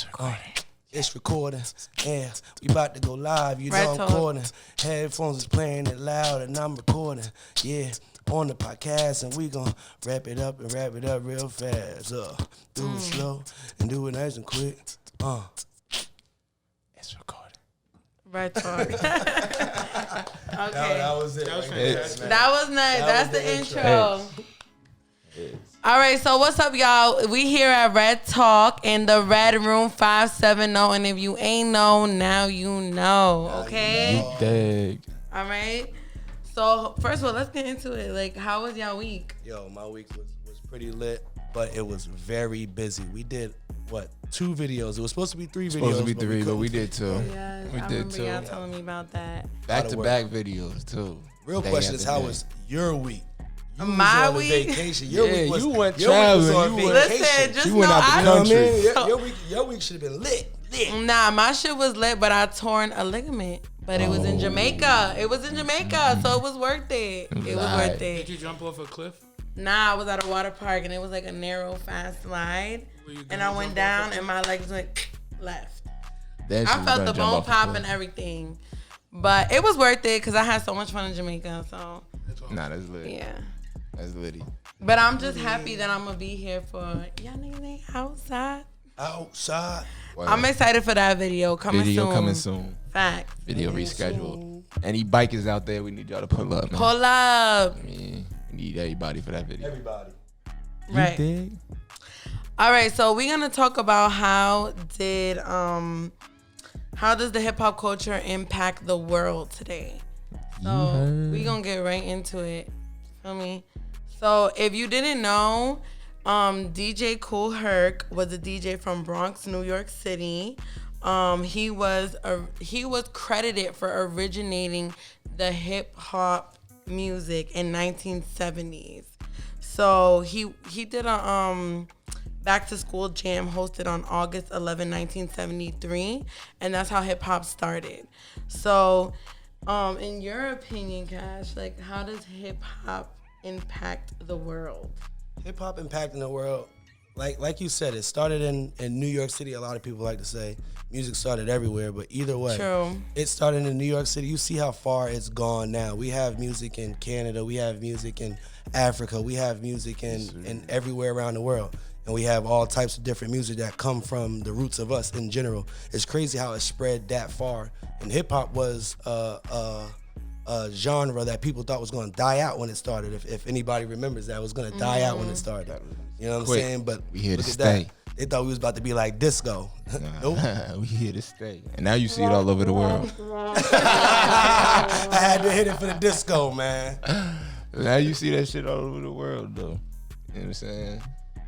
It's recording. It's recording. Yeah, we about to go live. You know I'm recording. Headphones is playing it loud and I'm recording. Yeah, on the podcast and we gon' wrap it up real fast. Do it slow and do it nice and quick. It's recording. Red Talk. Okay. That was it. That was fantastic. That was nice. That's the intro. All right, so what's up, y'all? We here at Red Talk in the Red Room 570, and if you ain't know, now you know, okay? You dig. All right. So first of all, let's get into it. Like, how was y'all week? Yo, my week was pretty lit, but it was very busy. We did, 2 videos? It was supposed to be 3 videos. Supposed to be 3, but we did 2. Yes, we I did remember 2. y'all telling me about that. Back-to-back videos, too. Real question is, how was your week? You my was on week? Vacation. Your week was, you went your traveling. Week was on vacation. Listen, just you know went out the country. Your week should have been lit. Nah, my shit was lit, but I torn a ligament. But it was in Jamaica. So it was worth it. It was worth it. Did you jump off a cliff? Nah, I was at a water park and it was like a narrow, fast slide. And I went down and my legs went left. I felt the bone pop and everything. But it was worth it because I had so much fun in Jamaica. So nah, that's lit. Yeah. That's litty. But I'm just happy that I'm going to be here for y'all niggas outside. Outside. Wow. I'm excited for that video coming soon. Fact. Video rescheduled. Any bikers out there, we need y'all to pull up, man. Pull up. I mean, we need everybody for that video. Everybody. Right. You dig? All right, so we're going to talk about how does the hip hop culture impact the world today? So we're going to get right into it. Feel me? So if you didn't know, DJ Kool Herc was a DJ from Bronx, New York City. He was credited for originating the hip hop music in 1970s. So he did a back to school jam hosted on August 11, 1973, and that's how hip hop started. So, in your opinion, Kash, like, how does hip hop impact the world? Hip hop impacting the world, like you said, it started in New York City. A lot of people like to say music started everywhere, but either way, True. It started in New York City. You see how far it's gone now. We have music in Canada, we have music in Africa, we have music in everywhere around the world. And we have all types of different music that come from the roots of us in general. It's crazy how it spread that far. And hip hop was a genre that people thought was going to die out when it started. If anybody remembers that, it was going to die out when it started. You know what I'm saying? But we here to look at stay. that. They thought we was about to be like disco. Nope. We here to stay. And now you see it all over the world. I had to hit it for the disco, man. Now you see that shit all over the world, though. You know what I'm saying?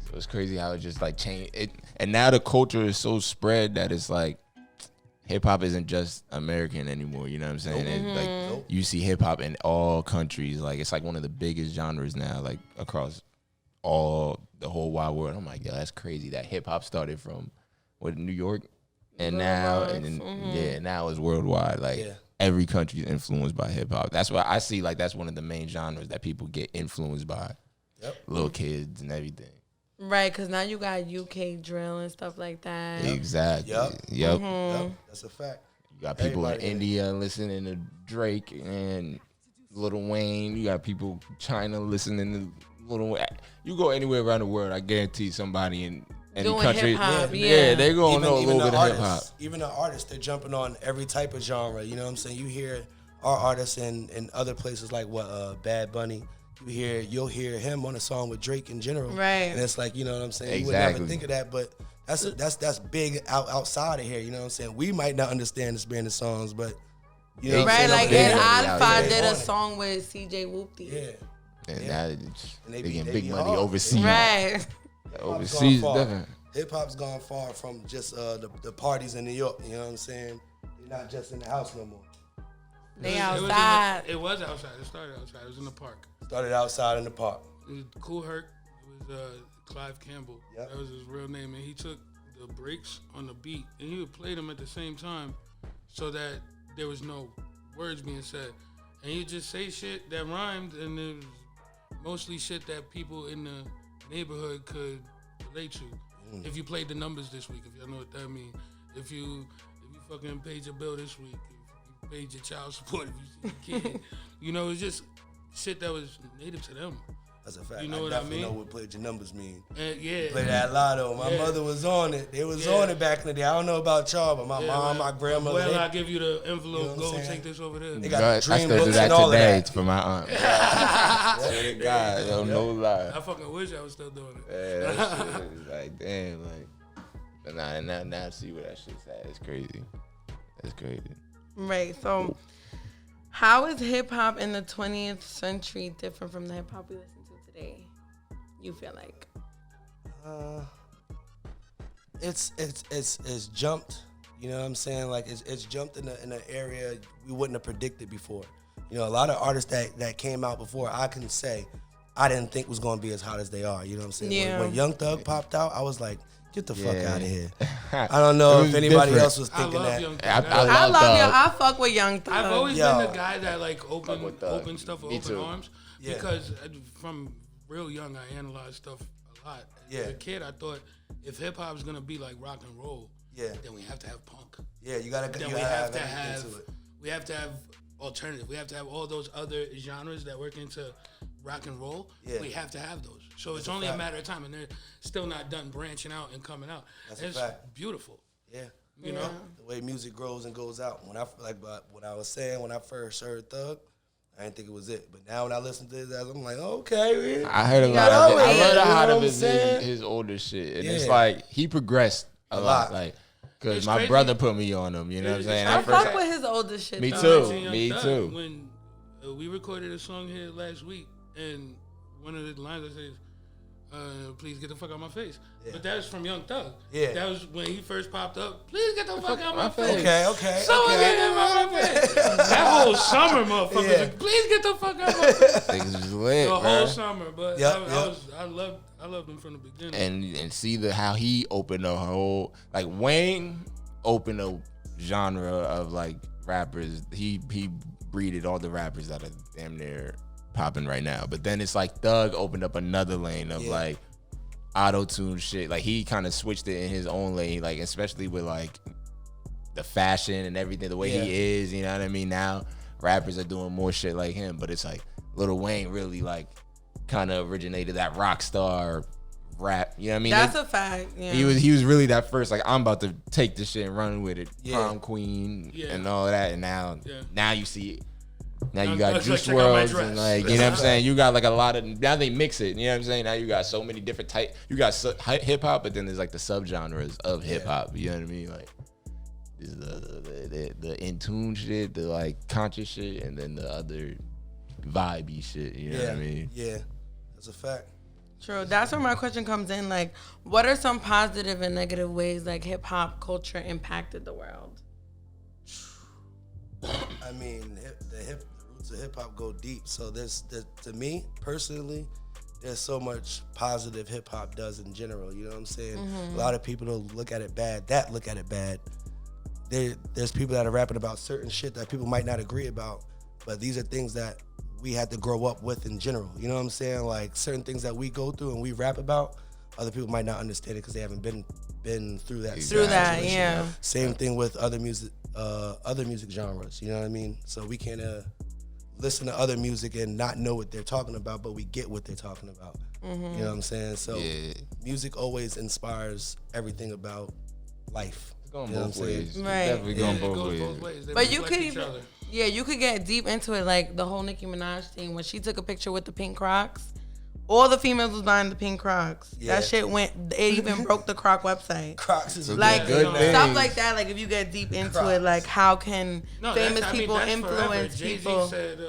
So it's crazy how it just like changed it. And now the culture is so spread that it's like hip hop isn't just American anymore. You know what I'm saying? And you see hip hop in all countries. Like it's like one of the biggest genres now, like across the whole wide world. I'm like, yo, that's crazy that hip hop started from New York, and now now it's worldwide. Like every country is influenced by hip hop. That's why I see like that's one of the main genres that people get influenced by. Little kids and everything. Right, because now you got UK drill and stuff like that. Exactly. Yep. Yep. That's a fact. You got people in India listening to Drake and Lil Wayne. You got people in China listening to Lil Wayne. You go anywhere around the world, I guarantee somebody in any doing country. Hip-hop, they're going to know a little bit of hip hop. Even the artists, they're jumping on every type of genre. You know what I'm saying? You hear our artists in other places like Bad Bunny. You'll hear him on a song with Drake in general, right? And it's like, you know what I'm saying. Exactly. You would never think of that, but that's big outside of here. You know what I'm saying. We might not understand the spirit of songs, but you know, right? Like Ed Alpha did a it. song with CJ Whoopty. Yeah, and now they getting big money hard. overseas. Right. Overseas, different. Hip hop's gone far from just the parties in New York. You know what I'm saying. They're not just in the house no more. They outside. It was outside. It started outside. It was in the park. Started outside in the park. It was Kool Herc. It was Clive Campbell. Yep. That was his real name. And he took the breaks on the beat and he would play them at the same time so that there was no words being said. And he'd just say shit that rhymed, and it was mostly shit that people in the neighborhood could relate to. If you played the numbers this week, if y'all know what that means. If you fucking paid your bill this week, if you paid your child support, if you see your kid, it's just shit that was native to them. That's a fact. You know I what definitely I mean? know what played your numbers mean. Yeah. Play that lotto. My mother was on it. They was on it back in the day. I don't know about y'all, but my mom, my grandmother. Well, I give you the envelope. Go take this over there. They got I dream still do books that and all of today that. for my aunt. Swear to God, no lie. I fucking wish I was still doing it. Yeah, that shit is like, damn, like. But now see where that shit's at. It's crazy. That's crazy. Right. So, how is hip hop in the 20th century different from the hip hop we listen to today? You feel like? It's jumped. You know what I'm saying? Like it's jumped in an area we wouldn't have predicted before. A lot of artists that came out before, I can say, I didn't think was going to be as hot as they are. You know what I'm saying? Yeah. When Young Thug popped out, I was like, get the fuck out of here. I don't know if anybody else was thinking that. Young Thug. I love Young. I fuck with Young Thug. I've always been the guy that like open stuff with Me open too. arms because from real young I analyzed stuff a lot. As a kid, I thought if hip hop is gonna be like rock and roll, then we have to have punk. Yeah, you gotta. Then you we gotta have to everything have. to it. We have to have alternative. We have to have all those other genres that work into rock and roll. Yeah. We have to have those. So it's only a matter of time, and they're still not done branching out and coming out. That's it's a fact. beautiful. Yeah. You know? The way music grows and goes out. When I was saying when I first heard Thug, I didn't think it was it. But now when I listen to his ass, I'm like, okay, man. I heard a lot of it. I heard a lot You know of what I'm saying? his older shit. And it's like, he progressed a lot. Like, because It's my crazy. brother put me on him, you know what I'm saying? I At first, fuck with his older shit. Me though. too. Young Me Thug, too. When we recorded a song here last week, and one of the lines that says, please get the fuck out my face. But that was from Young Thug. Yeah. That was when he first popped up. Please get the fuck out my face. Okay. Someone get him out my face. That whole summer, motherfuckers. Yeah. Like, please get the fuck out my face. niggas was lit, The bro. whole summer, but Yep. I loved him from the beginning. And see how he opened a whole, like, Wayne opened a genre of like rappers. He breeded all the rappers that are damn near popping right now. But then it's like Thug opened up another lane of like auto-tune shit. Like he kind of switched it in his own lane, like especially with like the fashion and everything, the way he is, you know what I mean? Now rappers are doing more shit like him, but it's like Lil Wayne really like kind of originated that rock star rap, you know what I mean? That's a fact. Yeah. He was really that first, like, I'm about to take this shit and run with it. Yeah. Prom queen Yeah. and all that. And now you see it. Now you got Thug's Juice like, check out my WRLD and dress. like, you know what I'm saying? You got like a lot of, now they mix it, you know what I'm saying? Now you got so many different you got hip hop, but then there's like the subgenres of hip hop, you know what I mean? Like, there's the in tune shit, the like conscious shit, and then the other vibey shit, you know what I mean? Yeah, that's a fact. True. That's where my question comes in. Like, what are some positive and negative ways like hip hop culture impacted the world? I mean, the roots of hip hop go deep. So to me personally, there's so much positive hip hop does in general. You know what I'm saying? A lot of people don't look at it bad. Look at it bad. There's people that are rapping about certain shit that people might not agree about, but these are things that we had to grow up with in general. You know what I'm saying? Like certain things that we go through and we rap about, other people might not understand it because they haven't been through that. Through that, situation. yeah. Same thing with other music genres. You know what I mean? So we can listen to other music and not know what they're talking about, but we get what they're talking about. You know what I'm saying? So music always inspires everything about life. It's going You know both what I'm saying? ways. Right. It's definitely going It both goes ways. both ways. They But you reflect could each even, other. you could get deep into it, like the whole Nicki Minaj thing when she took a picture with the pink Crocs. All the females was buying the pink Crocs. Yeah. That shit it even broke the Croc website. Crocs is a Like good thing. stuff like that. Like if you get deep into Crocs. it, like how can No, famous that's, I mean, people that's influence forever. Jay-Z people? said,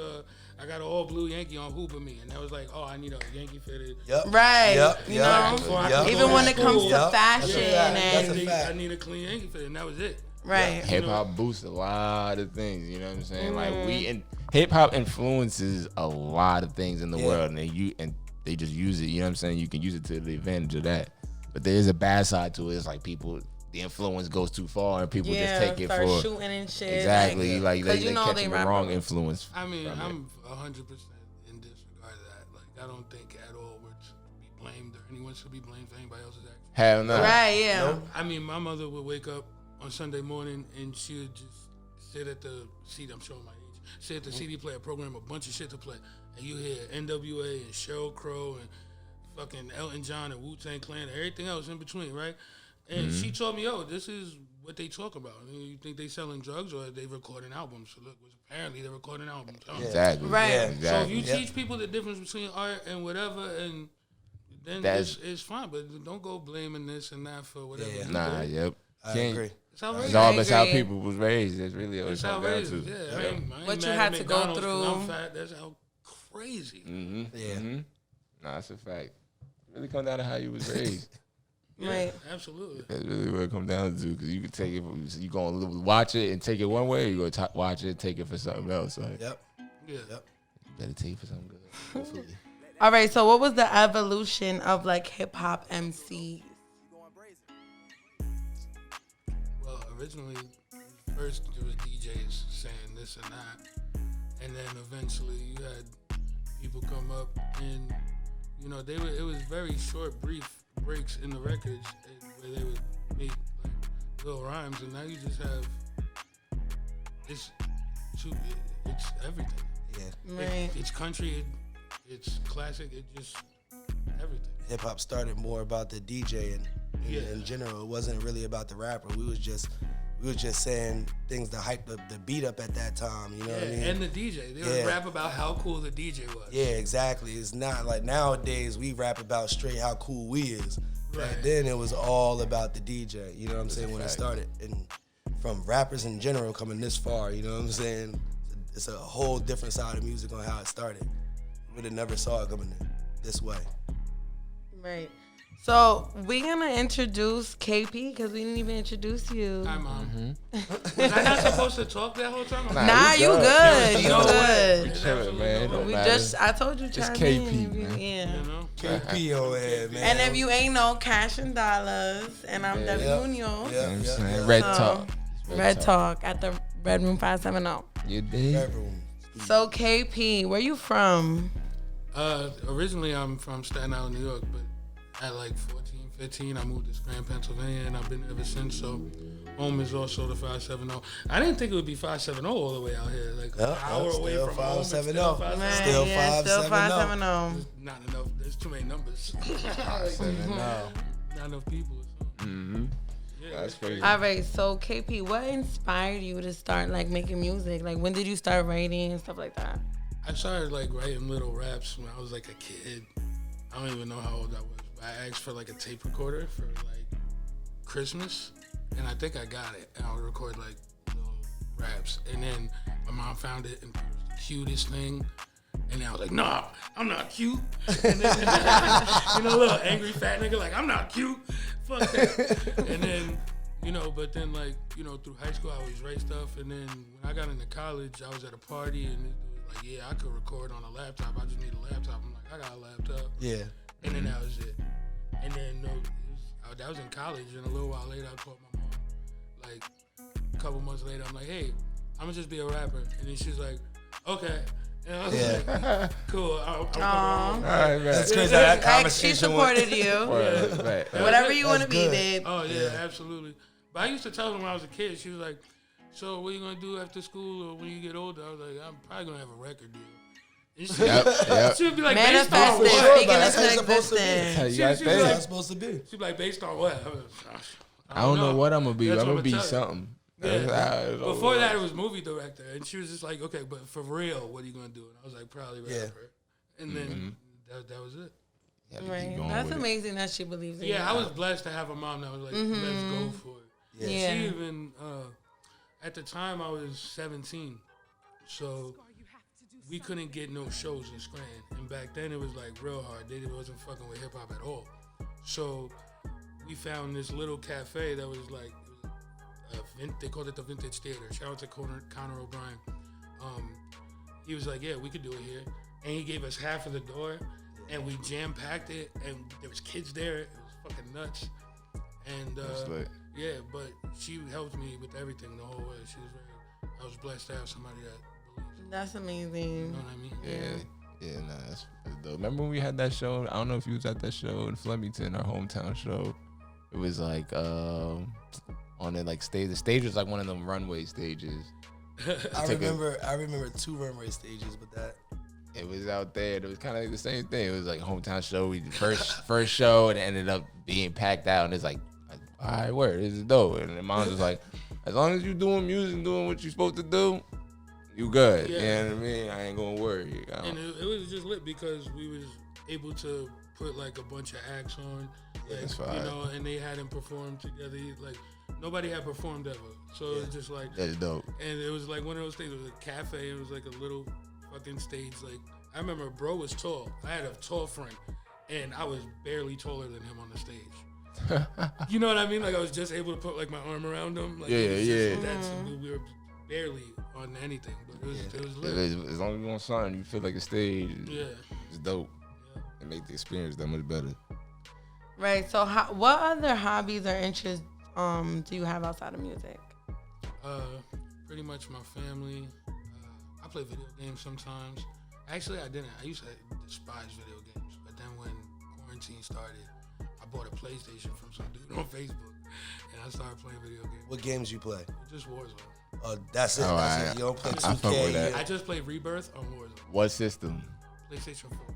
I got an all blue Yankee on Hooper Me, and that was like, oh, I need a Yankee fitted. Yep. Right. Yep. You Yep. know? Before I Yep. could Even go when to it comes school, to fashion That's a and fact. I need a clean Yankee fitted, and that was it. right. Hip hop boosts a lot of things, you know what I'm saying? Like hip hop influences a lot of things in the world, and they just use it, you know what I'm saying? You can use it to the advantage of that. But there is a bad side to it. It's like the influence goes too far and people just take it start for shooting and shit. exactly like 'cause they catch the rap wrong about- influence. I mean, from it. I'm 100% in disregard of that. Like, I don't think at all we're to be blamed or anyone should be blamed for anybody else's actions. Hell no. Right, yeah. Nope. I mean, my mother would wake up on Sunday morning and she would just sit at the CD. I'm showing my age. Sit at the CD player, program a bunch of shit to play, and you hear NWA and Sheryl Crow and fucking Elton John and Wu-Tang Clan and everything else in between, right? And she told me, "Yo, this is what they talk about. You think they selling drugs or are they recording albums?" So look, apparently they're recording albums. Exactly. Right. Yeah. Exactly. So if you teach people the difference between art and whatever, and then it's fine. But don't go blaming this and that for whatever. Yeah. Nah, yep. I Can't- agree. It's outrageous. It's all I that's how agree. people was raised. That's really what It's it's come down outrageous. to. Yeah, I ain't What you mad had at to go McDonald's 'cause through. I'm fat. That's how crazy. Mm-hmm. Yeah. Mm-hmm. Nah, that's a fact. It really come down to how you was raised. Yeah, Right. absolutely. That's really what it comes down to. Because you can take it, you gonna watch it and take it one way, or you gonna watch it and take it for something else. Like, Yep. Yeah. Yep. you better take it for something good. Hopefully. All right, so what was the evolution of like hip hop MCs? Well, originally, first there was DJs saying this and that, and then eventually you had people come up and it was very short, brief breaks in the records where they would make like little rhymes, and now you just have it's everything. Yeah. Right. It's country, it's classic, it just everything. Hip hop started more about the DJ and in general. It wasn't really about the rapper. We was just saying things to hype the beat up at that time. You know what I mean? And the DJ, they would rap about how cool the DJ was. Yeah, exactly. It's not like nowadays we rap about straight how cool we is. Back Right. then it was all about the DJ. You know what I'm saying? When it started, and from rappers in general coming this far, you know what I'm saying? It's a whole different side of music on how it started. Would have never saw it coming this way. Right. So we're gonna introduce KP because we didn't even introduce you. Hi, Mom. Was I not supposed to talk that whole time? Nah, you good. You No way. good. There's Chilling, absolutely man. no Don't way. We matter. just, I told you, Just chime KP, in if you- man. Yeah. You know? KP over here, man. And if you ain't know, Kash and Dollars, and I'm Debby Yep. Munoz. You know what I'm Yeah, saying? yeah. Red So, Talk. Red Talk at the Red Room 570. You dig? Bedroom. So KP, where you from? Originally, I'm from Staten Island, New York, but at like 14, 15, I moved to Scranton, Pennsylvania, and I've been there ever since. So home is also the 570. I didn't think it would be 570 all the way out here, like an hour away still from home. It's 570. still Man, 570. Still yeah, still 570. 570. Not enough. There's too many numbers. No. Not enough people. So. Mm-hmm. Yeah, That's crazy. All right, so KP, what inspired you to start like making music? Like when did you start writing and stuff like that? I started like writing little raps when I was like a kid. I don't even know how old I was. I asked for like a tape recorder for like Christmas, and I think I got it. And I would record like little raps, and then my mom found it and it was the cutest thing. And then I was like, nah, I'm not cute. And then, a little angry fat nigga like, I'm not cute. Fuck that. And then, but then like, through high school I always write stuff. And then when I got into college, I was at a party and it was like, yeah, I could record on a laptop. I just need a laptop. I'm like, I got a laptop. Yeah. And then that was it. And then that was in college. And a little while later, I called my mom. Like a couple months later, I'm like, hey, I'm gonna just be a rapper. And then she's like, okay. And I was like, cool. I'll come around. All right, man. That's crazy. That She conversation supported you. Right. Whatever you want to That's be, good. babe. Oh, yeah, absolutely. But I used to tell her when I was a kid, she was like, so what are you going to do after school or when you get older? I was like, I'm probably going to have a record deal. And Yep. She would be like, based on Manifested, what? speaking That's how it's into supposed to be. existence. You gotta She- think. she's That's how like- it's supposed to be. She'd be like, based on what? I don't know what I'm gonna be. That's I'm what gonna be tell you. something. Yeah. That's how it's all Before that, about. it was movie director, and she was just like, "Okay, but for real, what are you gonna do?" And I was like, "Probably rapper." Yeah. And then that was it. You gotta keep Right. going That's with it. amazing that she believes in you. Yeah, I was blessed to have a mom that was like, "Let's go for it." Yeah. She even at the time I was 17, so we couldn't get no shows in Scranton, and back then it was like real hard. They wasn't fucking with hip hop at all. So we found this little cafe that was like. They called it the Vintage Theater. Shout out to Connor O'Brien. He was like, yeah, we could do it here. And he gave us half of the door, and we jam-packed it, and there was kids there. It was fucking nuts. And, That's lit. yeah, but she helped me with everything the whole way. I was blessed to have somebody that believes. That's You amazing. know what I mean? Yeah, nah, that's dope. Remember when we had that show? I don't know if you was at that show in Flemington, our hometown show. It was like on the like stage. The stage was like one of them runway stages. I remember 2 runway stages, but that. It was out there. It was kind of like the same thing. It was like a hometown show. We did first show, and it ended up being packed out. And it's like all right, word, this is dope. And the mom was like, as long as you doing music, doing what you supposed to do, you good. Yeah. You know what I mean? I ain't gonna worry. And it was just lit because we was able to put like a bunch of acts on, like, that's fine. you know, and they hadn't performed together. Like nobody had performed ever, so it was just like That's dope. And it was like one of those things. It was a cafe. It was like a little fucking stage. Like I remember, bro was tall. I had a tall friend, and I was barely taller than him on the stage. You know what I mean? Like I was just able to put like my arm around him. Like, we were barely on anything, but it was lit. As long as you on something, you feel like a stage. Yeah, it's dope. Yeah. It make the experience that much better. Right. So, what other hobbies or interests do you have outside of music? Pretty much my family. I play video games sometimes. Actually, I didn't. I used to despise video games, but then when quarantine started, I bought a PlayStation from some dude on Facebook, and I started playing video games. What games you play? Just Warzone. Oh, that's it. Oh, That's it. You don't play 2K. I fuck with that. I just played Rebirth on Warzone. What system? PlayStation 4.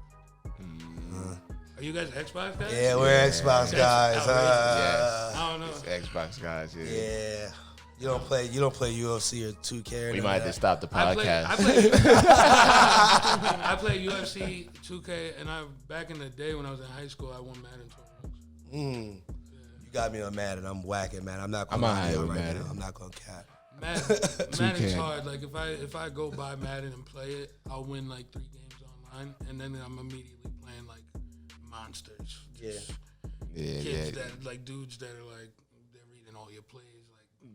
Are you guys Xbox guys? Yeah, we're Xbox guys. Yes. I don't know. It's Xbox guys. Yeah. Yeah. You don't play UFC or 2K. Or We might have to stop the I podcast. play UFC 2K, and back in the day when I was in high school, I won Madden tournaments. You got me on Madden. I'm whacking, man. I'm not I'm going alright to with right Madden. now. I'm not going to cap. Madden's hard. Like if I go buy Madden and play it, I'll win like 3 games online, and then I'm immediately playing like monsters. Just kids that like dudes that are like they're reading all your plays.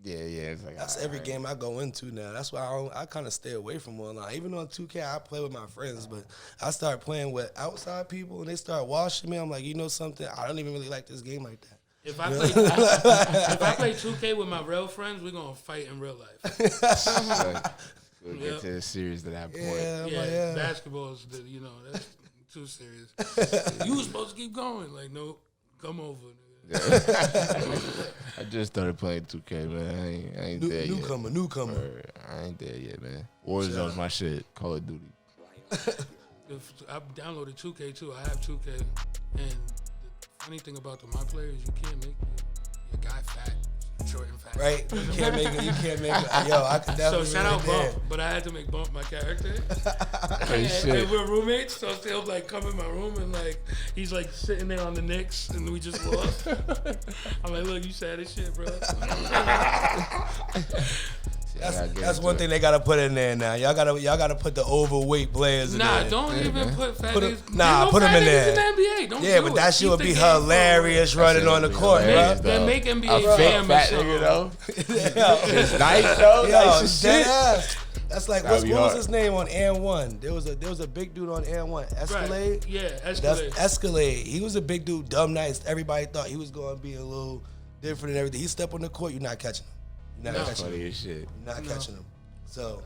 Yeah. It's like That's every game I go into now. That's why I kind of stay away from online. Even on 2K, I play with my friends, but I start playing with outside people, and they start washing me. I'm like, you know something? I don't even really like this game like that. If I play 2K with my real friends, we're gonna fight in real life. We'll get to the series to that point. Yeah, basketball is that's too serious. You was supposed to keep going. Like, no, come over. I just started playing 2K, man. I ain't there yet. Newcomer. I ain't there yet, man. Warzone's my shit. Call of Duty. I downloaded 2K too. I have 2K, and the funny thing about the My Player is you can't make your guy fat, short and fat. Right? You can't make it. Yo, I could definitely. So shout out Bump, but I had to make Bump my character. and we're roommates, so he'll like come in my room and like he's like sitting there on the Knicks, and we just lost. I'm like, look, you sad as shit, bro. That's one thing they gotta put in there now. Y'all gotta put the overweight players in there. Nah, don't even put fat niggas. Put them in there. In the NBA. Don't do but that it. shit would be hilarious running on the court, bro. Then make NBA Jam or something. Though. It's nice though. Nice as shit. That's like what was his name on and one? There was a big dude on and one. Escalade. Right. Yeah, Escalade. That's Escalade. He was a big dude, dumb nice. Everybody thought he was gonna be a little different and everything. He stepped on the court, you're not catching him. You're not catching him. Shit. You're not catching him. So.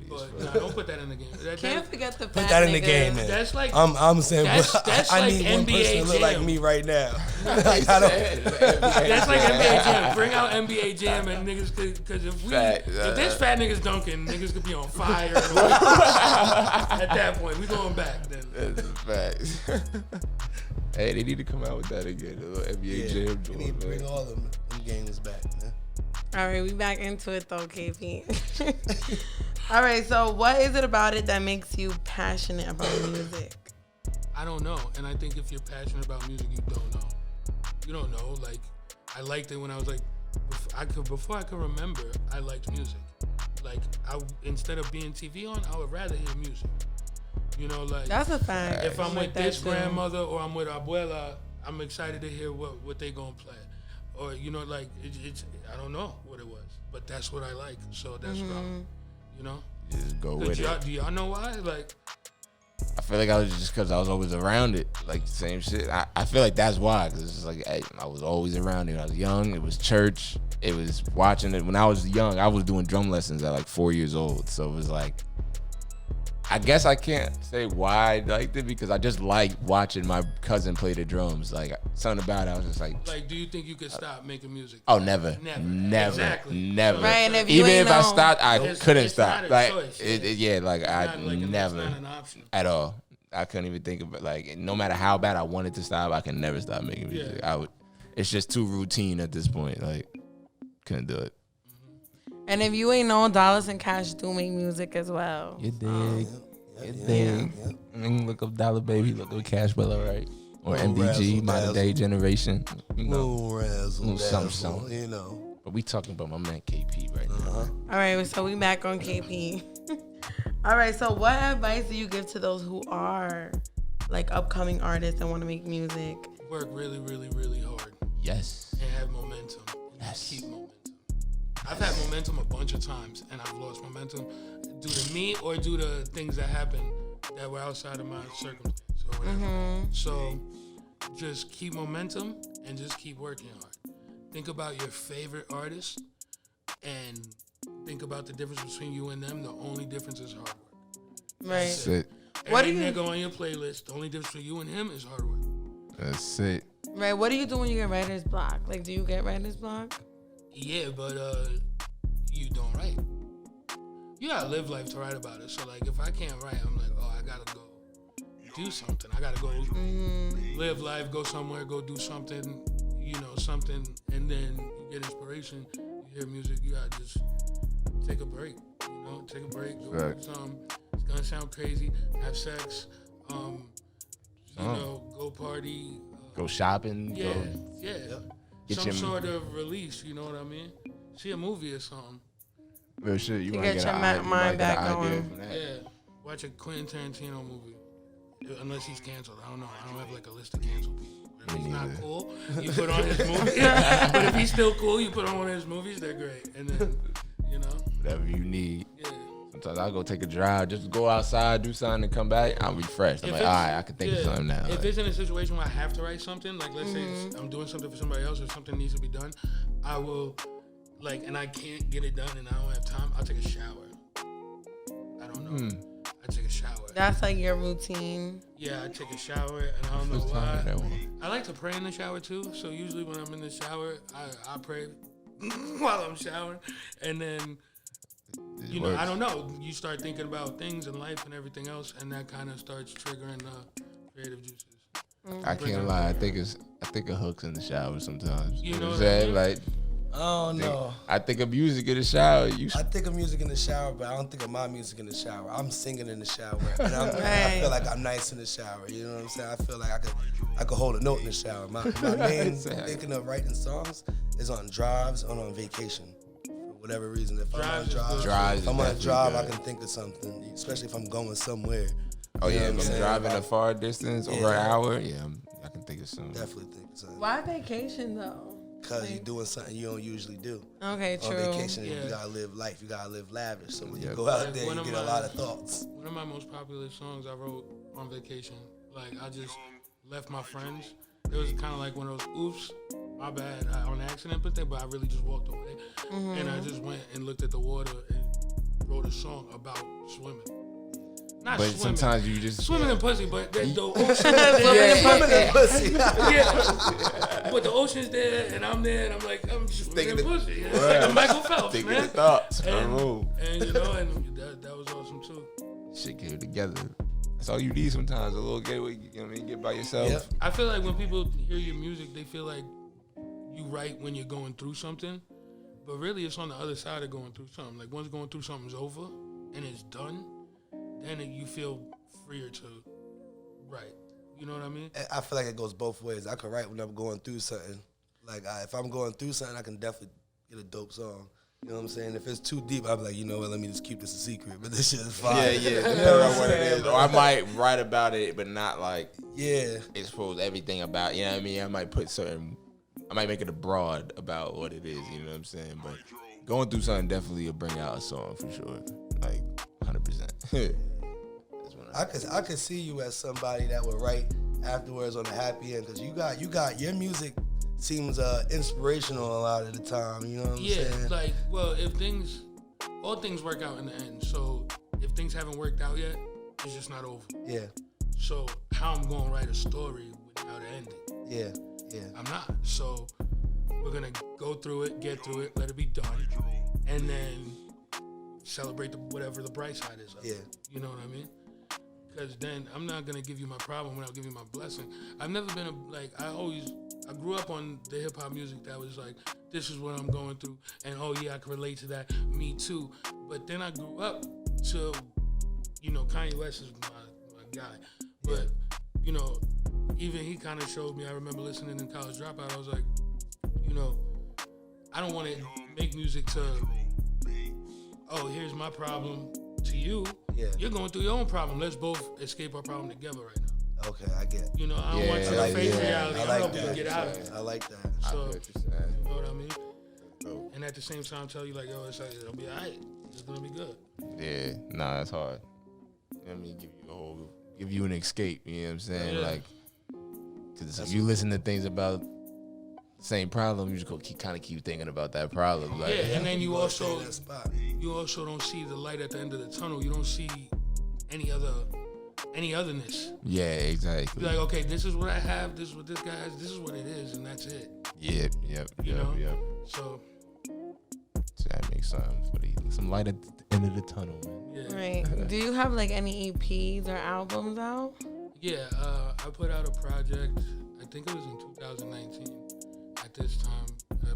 But don't put that in the game. Can't forget the put that in the game, man. That's like I'm saying that's I like need one NBA person to look like Jam. me right now. That's like NBA Jam. Bring out NBA Jam and niggas because if there's fat niggas dunking, niggas could be on fire. At that point, we going back then. That's a fact. Hey, they need to come out with that again. The little NBA Jam. We need to bring all them games back, man. All right, we back into it though, KP. All right, so what is it about it that makes you passionate about music? I don't know, and I think if you're passionate about music, you don't know. You don't know. Like, I liked it when I was like, before I could remember, I liked music. Like, instead of being TV on, I would rather hear music. You know, like that's a fact. If I'm with this grandmother or I'm with abuela, I'm excited to hear what they gonna play. Or like it's I don't know what it was, but that's what I like. So that's what I'm, Just go with it. Do y'all know why? Like, I feel like I was just because I was always around it, like the same shit. I feel like that's why, because it's just like I was always around it. When I was young, it was church. It was watching it. When I was young, I was doing drum lessons at like 4 years old. So it was like I guess I can't say why I liked it because I just like watching my cousin play the drums. Like something about it, I was just like. Like, do you think you could stop making music? Oh, never. Exactly. Never. Right, and if Even if I know, stopped, I couldn't it's stop. not a Like, choice, I It's never not an option. at all. I couldn't even think of it. Like, no matter how bad I wanted to stop, I can never stop making music. Yeah. I would. It's just too routine at this point. Like, couldn't do it. And if you ain't know, Dollars and Cash do make music as well. You dig? You dig? I mean, look up Dollababy, look up Cash Below, right? Or MDG, modern day generation. You know, something. You know. But we talking about my man KP right now. All right, so we back on KP. All right, so what advice do you give to those who are like upcoming artists and want to make music? Work really, really, really hard. Yes. And have momentum. Yes. Keep momentum. I've had momentum a bunch of times, and I've lost momentum due to me or due to things that happened that were outside of my circumstance or whatever. So just keep momentum and just keep working hard. Think about your favorite artist and think about the difference between you and them. The only difference is hard work. Right. That's it. What Every do you- nigga on your playlist, the only difference between you and him is hard work. That's it. Right. What do you do when you get writer's block? Like, do you get writer's block? Yeah, but you don't write. You gotta live life to write about it. So like, if I can't write, I'm like, oh, I gotta go do something. I gotta go live life, go somewhere, go do something, something, and then you get inspiration. You hear music, you gotta just take a break. Take a break, go do something. It's gonna sound crazy. Have sex, go party. Go shopping. Yeah, Go. yeah. Get Some your- sort of release, you know what I mean? See a movie or something. Real shit. You To want to get get your an mind idea, you might get back an idea going. from that. Yeah, watch a Quentin Tarantino movie. Unless he's canceled. I don't know. I don't have like a list of canceled people. If he's not cool, you put on his movie. But if he's still cool, you put on one of his movies, they're great. And then, Whatever you need. yeah. Sometimes I'll go take a drive, just go outside, do something, and come back. I'm refreshed. I'm If like, all it's- right, I can think of something now. If Like, it's in a situation where I have to write something, like let's say I'm doing something for somebody else or something needs to be done, I will, and I can't get it done and I don't have time, I'll take a shower. I don't know. I take a shower. That's like your routine. Yeah, I take a shower and I don't know first time I heard that why. one. I like to pray in the shower too. So usually when I'm in the shower, I pray while I'm showering. And then, It works. I don't know. You start thinking about things in life and everything else, and that kind of starts triggering creative juices. I can't lie. I think of hooks in the shower sometimes. You know what I'm what I saying? mean? Like, Oh no. I think of music in the shower. I think of music in the shower, but I don't think of my music in the shower. I'm singing in the shower, and I Right. feel like I'm nice in the shower. You know what I'm saying? I feel like I could hold a note in the shower. My main thinking of writing songs is on drives or on vacation. For whatever reason, if I'm on Drives is good. Drives if I'm is on a definitely drive, I good. can think of something, especially if I'm going somewhere. Oh You know yeah, what if I'm saying? driving a Like, far distance over an hour, yeah, I can think of something. definitely think of something. Why vacation though? Because you're doing something you don't usually do. Okay, On true. vacation, Yeah. you gotta live life. You gotta live lavish. So when Yeah. you go out Like, there, one you of get a my- lot of thoughts. One of my most popular songs I wrote on vacation. Like I just left my friends. It was kind of like one of those oops, my bad, on accident, but I really just walked away. And I just went and looked at the water and wrote a song about swimming. Not But swimming. sometimes you just Swimming in pussy, but the ocean is Swimming there. in Swimming in pussy. Yeah. But the ocean's there, and I'm there, and I'm like, I'm just swimming in Thinking pussy. It's like I'm Michael Phelps, thinking man. of thoughts. And, Bro. and that was awesome too. Shit came together. That's all you need sometimes. A little gateway. You know what I mean? Get by yourself. Yep. I feel like when people hear your music, they feel like you write when you're going through something, but really it's on the other side of going through something. Like once going through something's over and it's done, then you feel freer to write. You know what I mean? I feel like it goes both ways. I can write when I'm going through something. Like if I'm going through something, I can definitely get a dope song. You know what I'm saying? If it's too deep, I'll be like, you know what, let me just keep this a secret. But this shit is fire. Yeah. You know Depending what on I'm what it saying? is. Or I might write about it, but not like Yeah. expose everything about. You know what I mean? I might make it a broad about what it is. You know what I'm saying? But going through something definitely will bring out a song for sure. Like 100%. I could see you as somebody that would write afterwards on a happy end because you got your music seems inspirational a lot of the time. You know what I'm saying? Like, well, if all things work out in the end. So if things haven't worked out yet, it's just not over. Yeah. So how I'm gonna write a story without an ending? Yeah. I'm not. So we're gonna go through it, get through it, let it be done, and then celebrate whatever the bright side is of it. You know what I mean? Because then I'm not gonna give you my problem without giving you my blessing. I've never been I grew up on the hip hop music that was like, this is what I'm going through, and oh yeah, I can relate to that. Me too. But then I grew up to, Kanye West is my guy. But even he kind of showed me. I remember listening in College Dropout. I was like, I don't want to make music to, oh, here's my problem to you. Yeah. You're going through your own problem. Let's both escape our problem together right now. Okay, I get. I don't want you to face reality. I I'm like helping you that. get out of it. I like that. So, what you're saying. you know what I mean? And at the same time, tell you like, yo, it'll be all right. It's gonna be good. Yeah, nah, that's hard. Give you an escape. You know what I'm saying? Yeah. Like, because if you listen to things about the same problem, you just keep thinking about that problem. Like, And then you also That spot. don't see the light at the end of the tunnel. You don't see any otherness. yeah, exactly. You're like, okay, this is what I have. This is what this guy has. This is what it is, and that's it. Yep. So That makes sense. Some light at the end of the tunnel, man. yeah. Right. Do you have like any EPs or albums out? Yeah, I put out a project, I think it was in 2019, at this time, right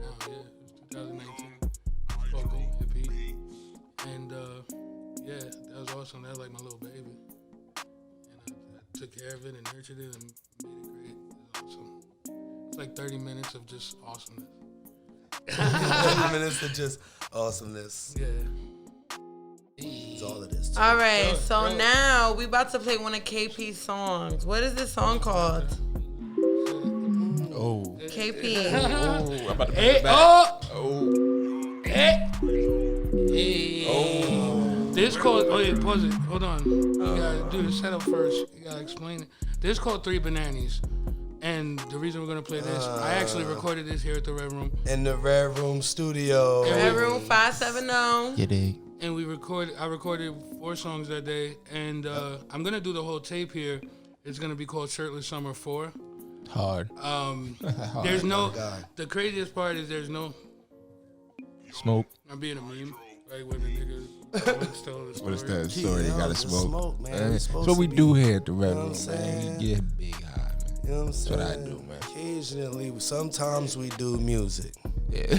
now, yeah, it was 2019, it's called Go Hippie, and yeah, that was awesome, that was like my little baby, and I took care of it and nurtured it and made it great, it was awesome. It's like 30 minutes of just awesomeness. 30 minutes of just awesomeness. Yeah. It's all it is. All right, so bro. now we about to play one of KP's songs. What is this song called? Oh. KP. I'm about to bring Hey, it back. This called, pause it. Hold on. You gotta do the setup first. You gotta explain it. This called 3 Bananas. And the reason we're gonna play this, I actually recorded this here at the Red Room. In the Red Room studio. Red Room 570. You dig? And I recorded 4 songs that day. And I'm gonna do the whole tape here. It's gonna be called Shirtless Summer 4. Hard. There's no, God. the craziest part is there's no, Smoke. I'm being a meme. Like when the niggas tell the story. What is that story? They gotta just smoke. smoke, man. Eh, It's supposed That's what we to be. do here at the Red You know Room, what I'm man. saying? We get big high, man. You know what I'm saying? That's what I do, man. Occasionally, sometimes we do music. Yeah.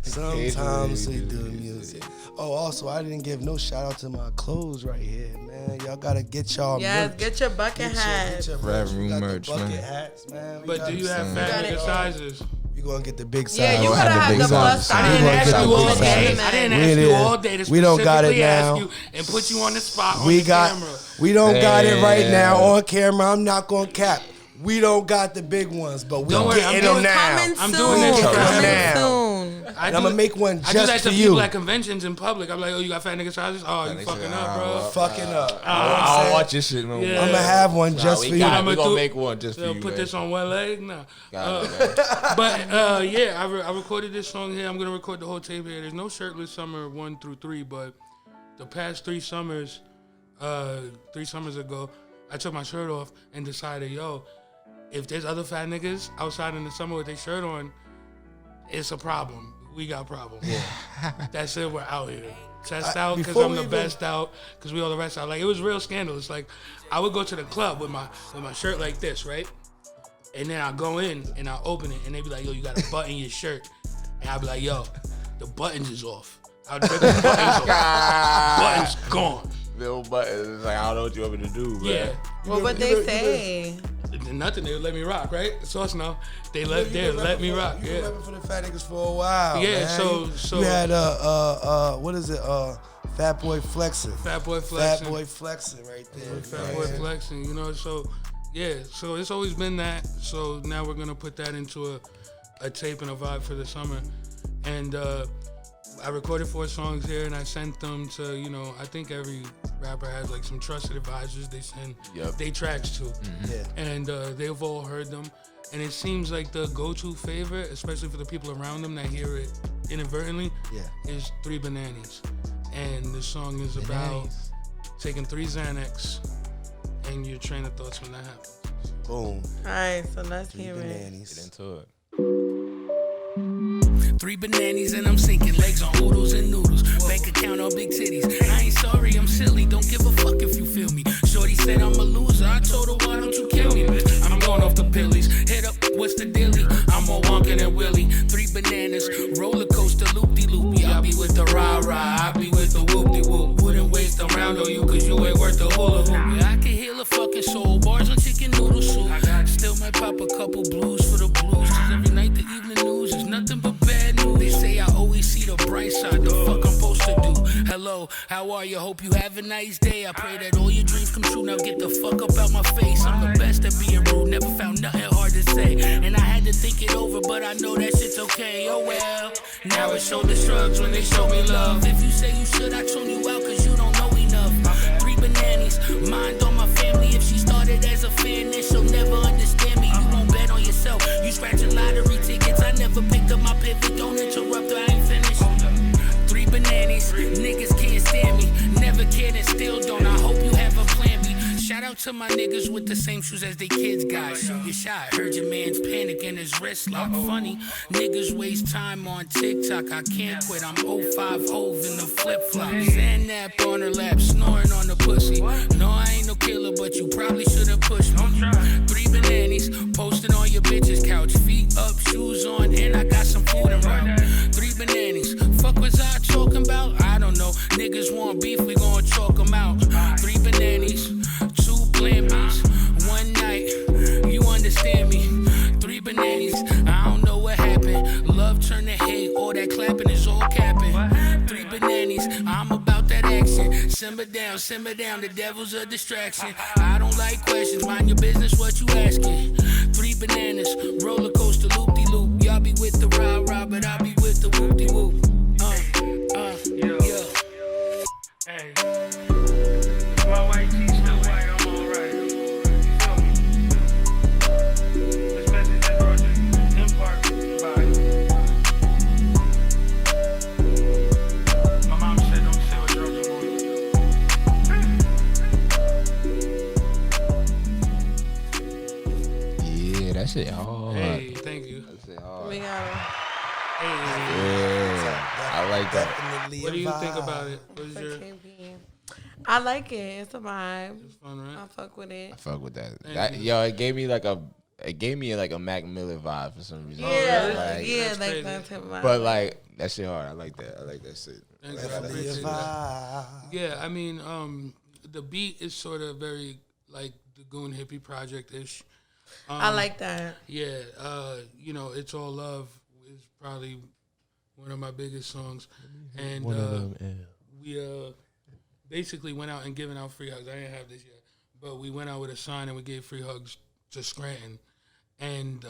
Sometimes we do music. Oh, also, I didn't give no shout out to my clothes right here, man. Y'all gotta get y'all Yes, merch. get your bucket hat. Get your Red merch. We Room got the merch, bucket man. hats, man. We But got do you the- have fat Got it. nigga sizes? We gonna get the big size. Yeah, you I gotta had the have big the plus size. size. I didn't gonna ask get you the all big day. size. I didn't We ask you did. all day to We don't got it specifically ask now. you and put you on the spot on We the got. camera. We don't got it right Yeah. now on camera. I'm not gonna cap. We don't got the big ones, but we Don't worry, I'm getting them doing- now. Coming I'm soon. doing this right Coming now. soon. And I'ma make one I do just that to for people you. at conventions in public. I'm like, oh, you got fat nigga sizes? Oh, you nigga fucking said, up, bro. Fucking up. You know what I'm I saying? watch this shit, man. Yeah. I'm gonna have one just we for you. got it. I'ma We gonna do- make one just for They'll you, put man. this on one leg? No. Got it, man. But yeah, I recorded this song here. I'm gonna record the whole tape here. There's no Shirtless Summer 1 through 3, but the past 3 summers, 3 summers ago, I took my shirt off and decided, yo, if there's other fat niggas outside in the summer with their shirt on, it's a problem. We got problems. That's it. We're out here. Test out because before I'm we the even- best out because we all the rest out. Like it was real scandalous. Like I would go to the club with my shirt like this, right? And then I'll go in and I'll open it and they be like, yo, you got a button in your shirt. And I'll be like, yo, the buttons is off. I'll rip the buttons off. Buttons gone. Little button. It's like, I don't know what you want me to do, man. Yeah. Well, what they say? Nothing. They would let me rock, right? Sauce now. They let me rock. You Yeah. been rapping for the fat niggas for a while. Yeah, man. so- you had what is it? Fat Boy Flexing. Fat boy flexing. Fat Boy Flexing right there. Fat boy flexing, you know. So yeah, so it's always been that. So now we're gonna put that into a tape and a vibe for the summer. And I recorded 4 songs here and I sent them to, you know, I think every rapper has like some trusted advisors they send they tracks to. Yeah. And they've all heard them. And it seems like the go-to favorite, especially for the people around them that hear it inadvertently, Yeah. is 3 Bananas. and the song is about taking 3 Xanax and your train of thoughts when that happens. Boom. All right, so let's 3 hear it. bananas. Get into it. 3 bananas and I'm sinking legs on oodles and noodles. Bank account on big titties. I ain't sorry, I'm silly. Don't give a fuck if you feel me. Shorty said I'm a loser. I told her, why don't you kill me? I'm going off the pillies. Hit up, what's the dilly? I'm more wonkin' than Willie. 3 bananas, roller coaster, loopy-loopy. I be with the rah-rah, I be with the whoop-de-whoop. Wouldn't waste a round on you, cause you ain't worth the hula hoop. I can heal a fucking soul. Bars on chicken noodle soup. Still might pop a couple blues for the blues. Cause every night the evening news is nothing but bad news. They say I always see the bright side. The fuck I'm supposed to do? Hello, how are you? Hope you have a nice day. I pray that all your dreams come true. Now get the fuck up out my face. I'm the best at being rude. Never found nothing hard to say. And I had to think it over, but I know that shit's okay. Oh well. Now it's shoulder shrugs when they show me love. If you say you should, I tune you out cause you don't know enough. 3 bananas, mind on my family. If she started as a fan, then she'll never understand me. You won't bet on yourself. You scratching lottery tickets. I never picked up my pivot. Don't interrupt, I ain't finished. 3 bananas, niggas can't stand me. Never cared and still don't. I hope you have a plan B. Shout out to my niggas with the same shoes as they kids got. Shoot your shot. Heard your man's panicking his wrist lock. Funny, niggas waste time on TikTok. I can't quit. I'm 05 Hove in the flip flop. Xanap on her lap, snoring on the pussy. No, I ain't no killer, but you probably shouldn't push me. 3 bananas, posting on your bitch's couch. Feet up, shoes on, and I got some food around. 3 bananas, fuck was I talking about? I don't know. Niggas want beef, we gon' chalk them out. 3 bananas, 2 plan B's. One night, you understand me. 3 bananas, I don't know what happened. Love turned to hate, all that clapping is all capping. 3 bananas, I'm about that action. Simmer down, the devil's a distraction. I don't like questions, mind your business, what you asking. 3 bananas, roller coaster, loop-de-loop. Y'all be with the rah-rah, but I be with the whoop-de-whoop. Yeah. Hey, my white tee still white, I'm alright. You feel me? This message is brought to you in part by my mom said don't say what drugs are going to do. Yeah, that shit hard. Hey, thank you. That shit hard. We got Hey, Yeah, I like that. Definitely what do you a think vibe. about it? What is for your KP. I like it. It's a vibe. it's fun, I right? fuck with it. I fuck with that. Thank you. Yo, it gave me like a Mac Miller vibe for some reason. Yeah, Like, yeah, That's like crazy. that type of vibe. But like that shit hard. I like that. I like that shit. Thank you. I Definitely a appreciate that. vibe. Yeah, I mean, the beat is sort of very like the Goon Hippie Project-ish. I like that. Yeah, you know, It's All Love is probably one of my biggest songs. And we basically went out and giving out free hugs. I didn't have this yet, but we went out with a sign and we gave free hugs to Scranton. And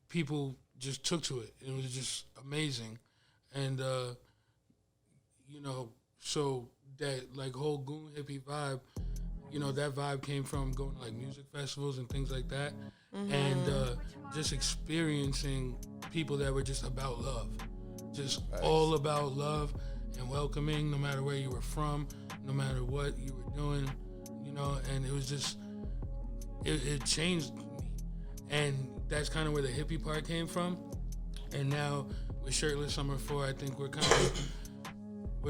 people just took to it. It was just amazing. And, you know, so that like whole Goon Hippie vibe, you know, that vibe came from going to like music festivals and things like that. And just experiencing people that were just about love. Just all about love and welcoming, no matter where you were from, no matter what you were doing, you know, and it was just, it changed me. And that's kind of where the hippie part came from. And now with Shirtless Summer 4, I think we're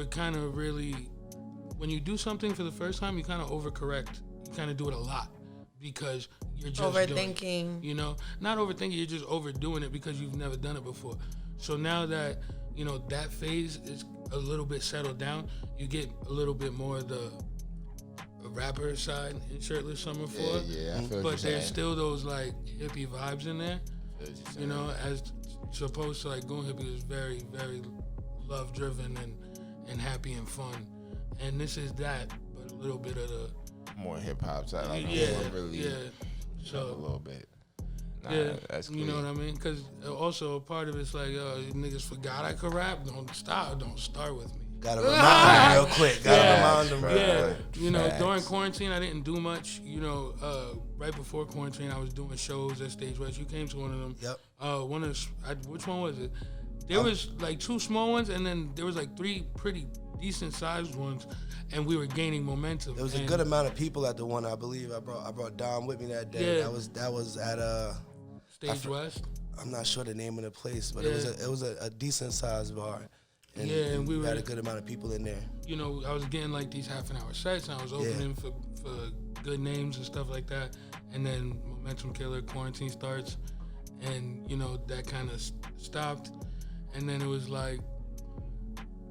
kind of really, when you do something for the first time, you kind of overcorrect. You kind of do it a lot because you're just Overthinking. doing it, you know, not overthinking, you're just overdoing it because you've never done it before. So now that, you know, that phase is a little bit settled down, you get a little bit more of the rapper side in Shirtless Summer 4. Yeah, I feel what you're But there's saying. still those like hippie vibes in there, you know, as opposed to like Goon Hippie is very, very love driven and happy and fun. And this is that, but a little bit of the More hip hop side. Like yeah, more really yeah. a So little bit. Nah, yeah, that's clean. you know what I mean? Because also a part of it's like, you niggas forgot I could rap. Don't start with me. Gotta remind them real quick. Gotta remind them real Yeah, quick. you know, Facts. during quarantine, I didn't do much. You know, right before quarantine, I was doing shows at Stage West. You came to one of them. Yep. Which one was it? There was like 2 small ones, and then there was like 3 pretty decent sized ones, and we were gaining momentum. There was a good amount of people at the one. I believe I brought Dom with me that day. Yeah. That was at Stage West. I'm not sure the name of the place, but Yeah. it was a decent sized bar. And we had were a good amount of people in there. You know, I was getting like these half-an-hour sets, and I was opening for good names and stuff like that. And then Momentum Killer, quarantine starts, and you know that kind of stopped. And then it was like,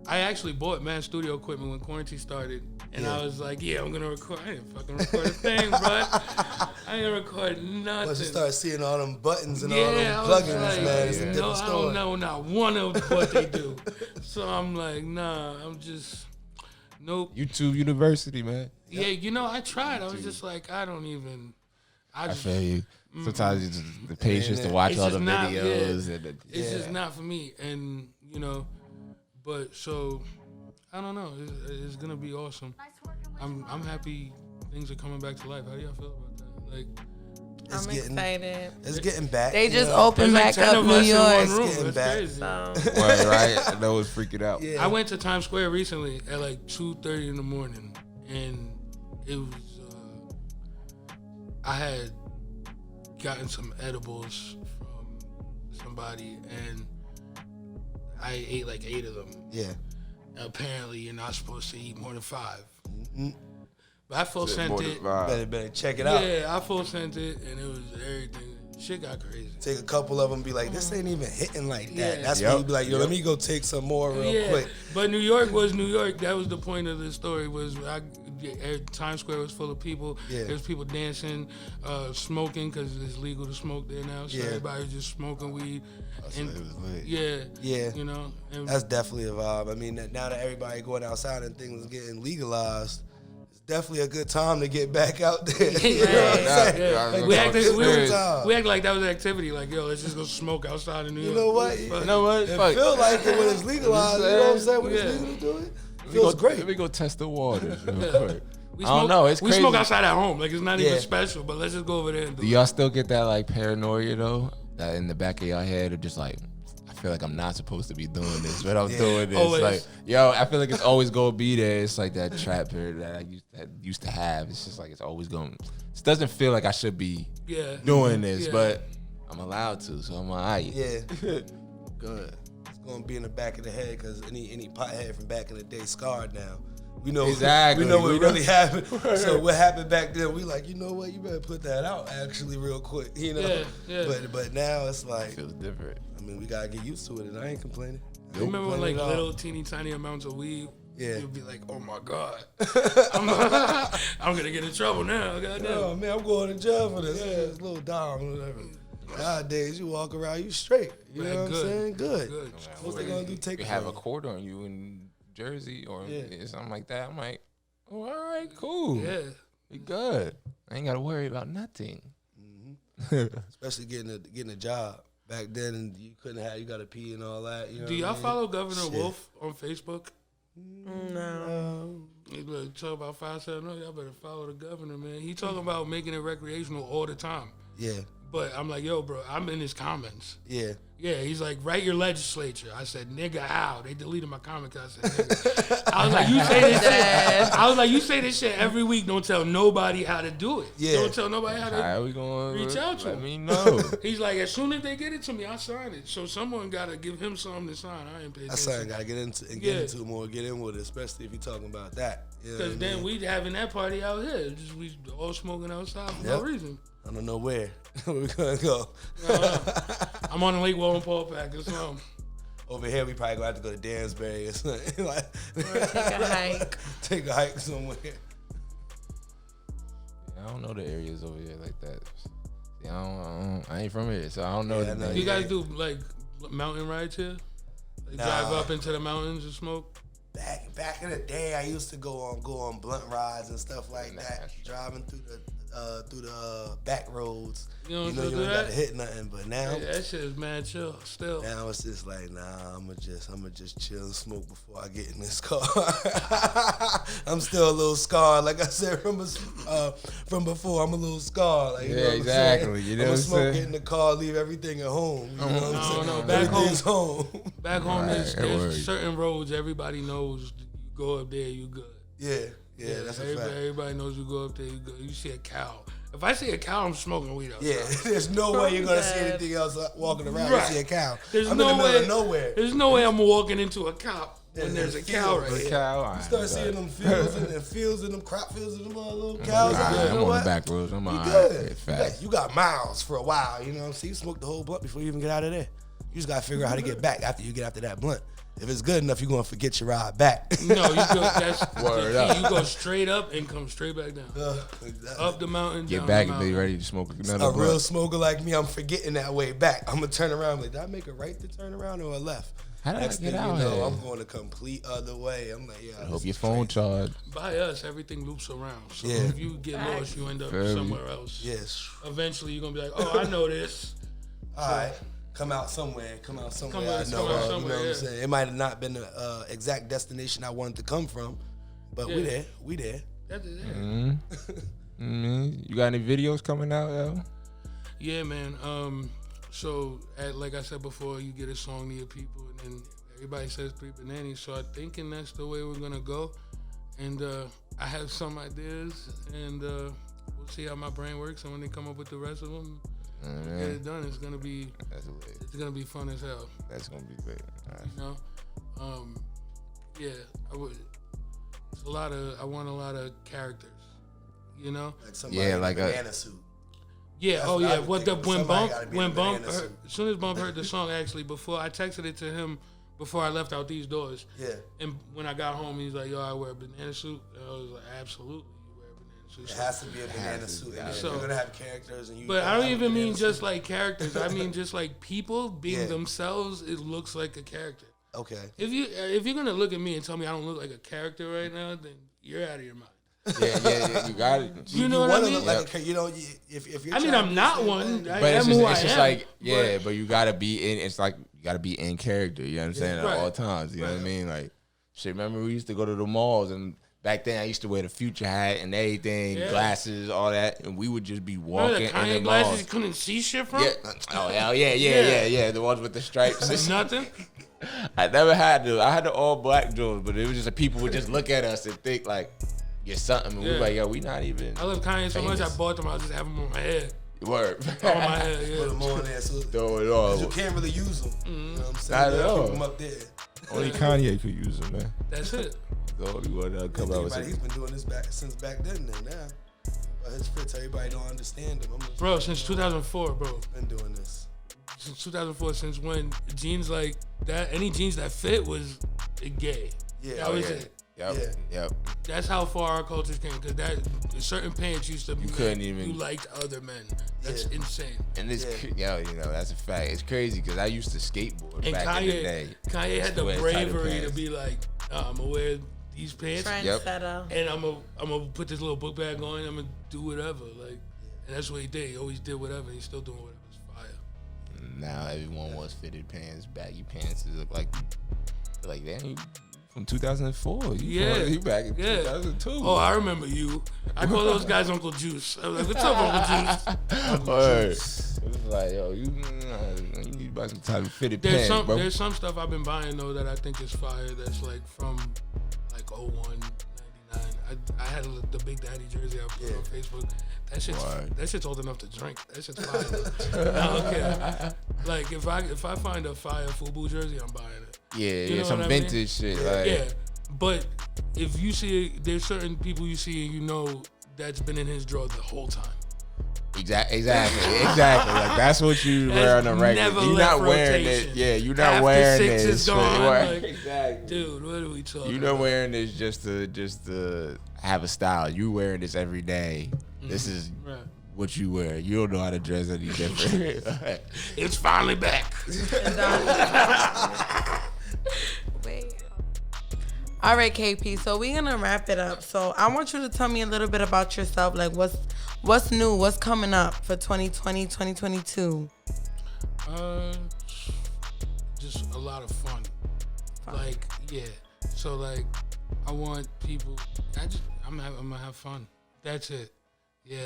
I actually bought mad studio equipment when quarantine started, and I was like, yeah, I'm gonna record. I didn't fucking record a thing, bro. I didn't record nothing. Once you start seeing all them buttons and all Yeah, them I was plugins, like, man, it's a no, different I story. don't know not one of what they do. So I'm like, nah, I'm just, nope. YouTube University, man. Yeah, you know, I tried. I was just like, I don't even. I feel you. Sometimes it's just the patience to watch It's all the just not- videos. yeah. And It's just not for me, and you know, but so I don't know. It's gonna be awesome. I'm happy things are coming back to life. How do y'all feel about that? Like, I'm excited. It's getting back. They just you know? opened there's like back 10 up of New us in one York. room. getting That's back. crazy. right? I know it's freaking out. Yeah. I went to Times Square recently at like 2:30 in the morning, and it was I had gotten some edibles from somebody, and I ate like 8 of them. Yeah. Apparently, you're not supposed to eat more than 5. But I full sent it. Better check it out. Yeah, I full sent it, and it was everything. Shit got crazy. Take a couple of them, be like, this ain't even hitting like that. Yeah. That's when you be like, yo, let me go take some more real quick. But New York was New York. That was the point of the story. Times Square was full of people. Yeah. There was people dancing, smoking, because it's legal to smoke there now. So Yeah. everybody was just smoking weed. And, it was lit. Yeah. You know. And That's definitely a vibe. I mean, now that everybody going outside and things are getting legalized, it's definitely a good time to get back out there. You know what I'm Yeah. saying? Yeah. Like, We it's a acted, good time. we acted like that was an activity. Like, yo, let's just go smoke outside in New York. You know what? You know what? It Fuck. feel like it when it's legalized. You know what I'm saying? When Yeah. it's legal to do it, Let feels me great. Let me go test the waters real quick. We I don't know. It's we crazy. smoke outside at home. Like, it's not Yeah. even special, but let's just go over there and do Do it. y'all still get that like paranoia though? That in the back of your head of just like, I feel like I'm not supposed to be doing this, but I'm doing this. Always. Like, yo, I feel like it's always gonna be there. It's like that trap period that I used to have. It's just like it's always going. It doesn't feel like I should be doing this, Yeah. but I'm allowed to, so I'm alright. Yeah. Good. It's gonna be in the back of the head because any pothead from back in the day scarred now. We know Exactly. We know what We know. really happened. So what happened back then? We like, you know what? You better put that out actually real quick. You know. Yeah. But now it's like, It feels different. I mean, we gotta get used to it, and I ain't complaining. You remember when like Complaining at all. little teeny tiny amounts of weed, Yeah. you'd be like, oh my God, I'm gonna get in trouble now. Goddamn. Oh man, I'm going to jail for this. Yeah, it's a little dime or whatever. Nowadays, you walk around, you straight. You know what I'm Good. saying? Good. Good. What's they gonna do? Take You it have from a you? court on you in Jersey or Yeah. something like that. I'm like, oh, all right, cool. Yeah. We good. I ain't gotta worry about nothing. Especially getting a job. Back then, and you couldn't have, you gotta pee and all that. You know Do what I y'all mean? follow Governor Shit. Wolf on Facebook? No. He like, talk about 5-7. No, y'all better follow the governor, man. He talking about making it recreational all the time. Yeah, But I'm like, yo, bro, I'm in his comments. yeah. Yeah, he's like, write your legislature. I said, nigga, how? They deleted my comment 'cause I said, nigga. I was like, you say this shit. I was like, you say this shit every week. Don't tell nobody how to do it. Yeah. Don't tell nobody how to. How we gonna Reach out to let him. me know? He's like, as soon as they get it to me, I sign it. So someone gotta give him something to sign. I ain't paying That's attention. something gotta get into and Yeah. get into more, get in with it, especially if you're talking about that. You know what I Because then mean? we having that party out here. Just we all smoking outside for Yep. no reason. I don't know where we're gonna go. I'm on the Lake Wallenpole pack or something. Over here, we probably gonna have to go to Dansbury or something. Like, Take a hike. take a hike somewhere. I don't know the areas over here like that. Yeah, I ain't from here, so I don't know. Yeah, I the know. names. You guys do like mountain rides here? Like drive Nah. up into the mountains and smoke? Back in the day, I used to go on blunt rides and stuff like that, driving through the through the back roads. You know, you ain't got to hit nothing. But now, yeah, that shit is mad chill. Still, now it's just like, nah, I'ma just chill and smoke before I get in this car. I'm still a little scarred, like I said from before. I'm a little scarred. Like, you know what exactly. I'm you know what I'm smoke, saying? get in the car, leave everything at home. You know what I'm saying? No, back Everything's home. Back home, Right, there's certain roads everybody knows. You go up there, you good. Yeah, that's a fact. Everybody knows you go up there, you good. You see a cow. If I see a cow, I'm smoking weed outside. Yeah, there's no way you're gonna see anything else walking around. Right. You see a cow. There's I'm no in the middle way. of nowhere. There's no way I'm walking into a cow when there's a cow right here. You start seeing them fields and them crop fields and them little cows. I'm you know on what? the back roads. I'm all Good. right. You got miles for a while. You know what I'm saying? You smoke the whole blunt before you even get out of there. You just gotta figure out how to get back after you get after that blunt. If it's good enough, you're gonna forget your ride back. No, you go. That's Word the up. key. You go straight up and come straight back down. Up the mountain. Get down back the and be mountain. ready to smoke another A real blunt. smoker like me, I'm forgetting that way back. I'm gonna turn around. Like, did I make a right to turn around or a left? How did I Next get thing out you know, here? I'm going the complete other way. I'm like, yeah. I hope your phone charged. By us, everything loops around. So Yeah. if you get lost, you end up Very. somewhere else. Yes. Eventually, you're gonna be like, oh, I know this. All right. Come out somewhere. Come I out know. somewhere, You know what yeah. I'm saying? It might have not been the exact destination I wanted to come from, but we Yeah. there. We there. That's it. You got any videos coming out, yo? Yeah, man. So like I said before, you get a song to your people, and then everybody says 3 bananas. So I'm thinking that's the way we're gonna go. And I have some ideas, and we'll see how my brain works. And when they come up with the rest of them, we'll get it done. It's gonna be fun as hell. That's gonna be great. You know, yeah. I would. It's a lot of. I want a lot of characters. You know. Like somebody Yeah, in like a a- banana suit. Yeah. That's Oh what I yeah. would What think. the when Somebody Bump gotta be when in a Bump banana heard, suit. as soon as Bump heard the song, actually before I texted it to him before I left out these doors. Yeah. And when I got home, he's like, "Yo, I wear a banana suit." And I was like, "Absolutely, you wear a banana suit." It So- has to be a banana suit. And if you're gonna have characters, and you. But I have don't a even mean banana just suit. like characters. I mean just like people being Yeah. themselves. It looks like a character. Okay. If you're gonna look at me and tell me I don't look like a character right now, then you're out of your mind. Yeah, you got it. You know what I wanna mean? look like a, you know, if you're. I mean, trying I'm to not say one. that- I But am it's who just, I am. like, yeah, but you gotta be in. It's like you gotta be in character. You know what I'm saying? Right. At all times. You know what I mean? Like, shit. Remember we used to go to the malls, and back then I used to wear the Future hat and everything, Yeah. glasses, all that, and we would just be Remember walking the in Kanye the glasses malls. you couldn't see shit from? Yeah. Oh hell yeah. The ones with the stripes. Nothing. I never had to. I had the all black Jones, but it was just that people would just look at us and think like you're something. And we Yeah. were like, yo, we not even. I love Kanye so much. I famous. bought them. I just have them on my head. Word. On my head. Put Yeah. them on there, so Throw it all. you can't really use them. You know what I'm saying? Not at You gotta all. keep them up there. Only Kanye could use them, man. That's it. The only one that come out with He's some. been doing this since back then. And now, but his fits, everybody don't understand him. I'm just, Bro, since 2004, bro. been doing this. Since 2004, since when jeans like that, any jeans that fit was gay. Yeah. That was yeah. it. Yep. That's how far our cultures came. Because that certain pants used to be couldn't even- you liked other men. That's Yeah. insane. And it's that's a fact. It's crazy because I used to skateboard And back in the day. Kanye had the Wear tighter bravery to pants. be like, I'm gonna wear these pants Trendsetter. and I'm gonna put this little book bag on. I'm gonna do whatever. Like, and that's what he did. He always did whatever. He's still doing whatever. It's fire. Now everyone wants fitted pants, baggy pants. It look like damn, you from 2004. You back in 2002. Oh, I remember you. I call those guys Uncle Juice. I was like, what's up, Uncle Juice? Word. It was like, yo, you need to buy some type of fitted pants, bro. There's some stuff I've been buying though that I think is fire. That's like from like 01, 99. I had the Big Daddy jersey I put on Facebook. That shit's old enough to drink. That shit's fire. I don't care. Like if I find a fire FUBU jersey, I'm buying it. Yeah, know some what I mean? vintage shit. Like, Yeah, but if you see, there's certain people you see and you know that's been in his drawer the whole time. Exactly. Like that's what you wear on the regular. never You're left not wearing rotation. it. Yeah, you're not After wearing 6 this. is gone, Right. like, Exactly. Dude, what are we talking You're not about? wearing this just to have a style. You wearing this every day. This is Right. what you wear. You don't know how to dress any different. It's finally back. Wait. All right, KP. So we're gonna wrap it up. So I want you to tell me a little bit about yourself. Like, what's new? What's coming up for 2020, 2022? Just a lot of fun. Like, yeah. So like, I want people. I'm gonna have fun. That's it. Yeah.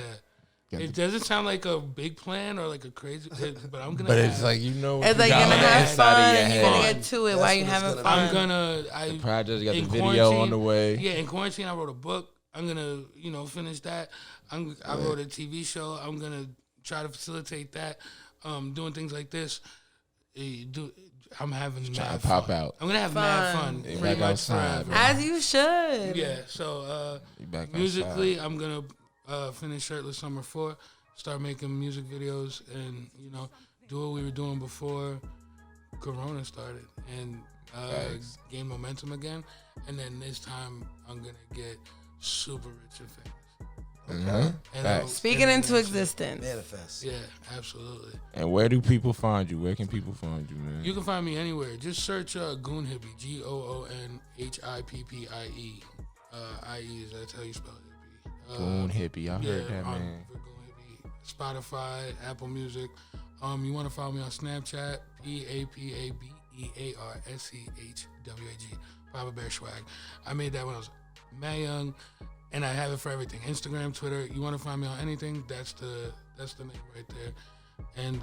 It doesn't sound like a big plan or like a crazy, but I'm gonna. But it's like, you know, It's like you're gonna have fun. You're gonna get to it while you're having fun. The project got the video on the way. Yeah, in quarantine, I wrote a book. I'm gonna, finish that. I wrote a TV show. I'm gonna try to facilitate that. Doing things like this. I'm having mad fun. Pop out. I'm gonna have mad fun. Back outside, as you should. Yeah. So musically, I'm gonna finish Shirtless Summer 4. Start making music videos, and do what we were doing before Corona started, and gain momentum again. And then this time, I'm gonna get super rich and famous. Okay. Speaking into existence. Manifest. Yeah, absolutely. And where do people find you? Where can people find you, man? You can find me anywhere. Just search Goon Hippie. GOONHIPPIE. IE is that's how you spell hippie. Goon Hippie. I heard that, man. Goon Hippie. Spotify, Apple Music. You want to follow me on Snapchat? PAPABEARSCHWAG. Papa Bear Swag. I made that when I was mad young. And I have it for everything. Instagram, Twitter. You want to find me on anything? That's the name right there. And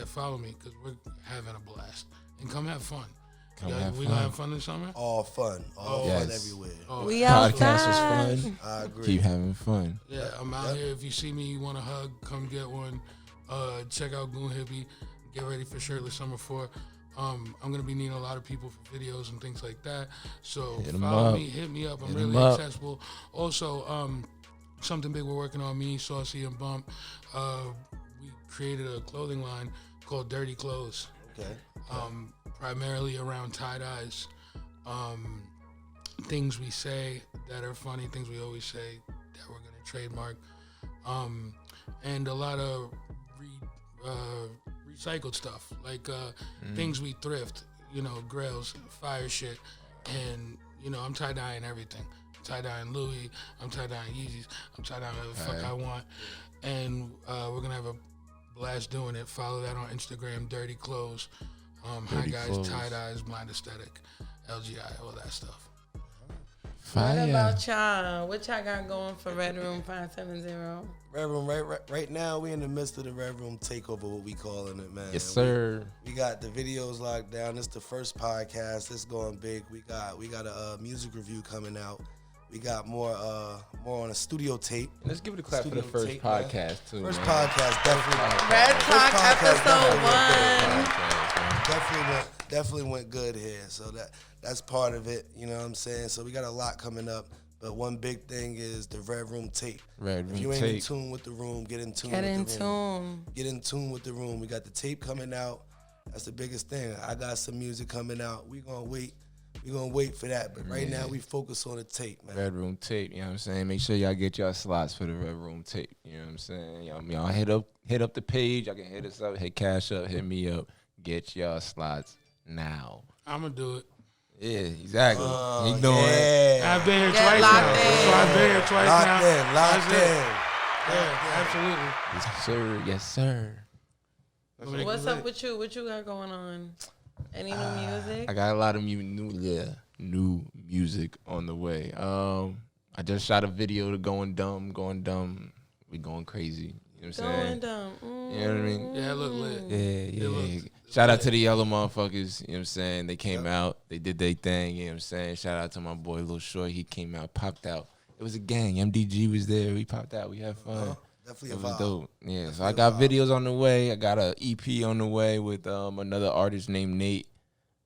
follow me because we're having a blast. And come have fun. We gonna have fun this summer? All fun. All fun everywhere. We Podcast outside. was fun. I agree. Keep having fun. Yeah, I'm out here. If you see me, you want a hug, come get one. Check out Goon Hippie. Get ready for Shirtless Summer 4. I'm gonna be needing a lot of people for videos and things like that. So follow me, hit me up. I'm really accessible. Also, something big we're working on. Me, Saucy, and Bump. We created a clothing line called Dirty Clothes. Okay. Primarily around tie-dyes. Things we say that are funny. Things we always say that we're gonna trademark. And a lot of recycled stuff, like things we thrift, grails, fire shit, and I'm tie-dyeing everything. I'm tie-dyeing Louis, I'm tie-dyeing Yeezys, I'm tie-dyeing whatever the fuck I want, and we're gonna have a blast doing it. Follow that on Instagram, Dirty Clothes, Hi Guys, Tie-Dyes, Blind Aesthetic, LGI, all that stuff. What about y'all? What y'all got going for Red Room 570? Red Room, right now we in the midst of the Red Room takeover, what we calling it, man. Yes, sir. We got the videos locked down. It's the first podcast. It's going big. We got a music review coming out. We got more on a studio tape. Let's give it a clap for the first podcast too. First podcast, definitely. Red Talk episode 1. Definitely went good here. So that's part of it. You know what I'm saying? So we got a lot coming up. But one big thing is the Red Room tape. If you ain't in tune with the room, get in tune with the room. Get in tune with the room. We got the tape coming out. That's the biggest thing. I got some music coming out. We're going to wait for that. But right now, we focus on the tape, man. Red Room tape, you know what I'm saying? Make sure y'all get y'all slots for the Red Room tape. You know what I'm saying? Y'all hit up the page. Y'all can hit us up, hit Cash up, hit me up. Get y'all slots now. I'm going to do it. Yeah, exactly. You doing it. I've been here twice now. So I've been here twice now. Locked in. Yeah, absolutely. Yes, sir. What's up with you? What you got going on? Any new music? I got a lot of new music on the way. I just shot a video to Going Dumb. We going crazy. You know what I'm saying? Going dumb. You know what I mean? Yeah, it look lit. Yeah. Shout out to the Yellow Motherfuckers. You know what I'm saying? They came out. They did their thing. You know what I'm saying? Shout out to my boy Lil Short. He came out, popped out. It was a gang. MDG was there. We popped out. We had fun. Definitely it was dope. Yeah. So I got videos on the way. I got an EP on the way with another artist named Nate.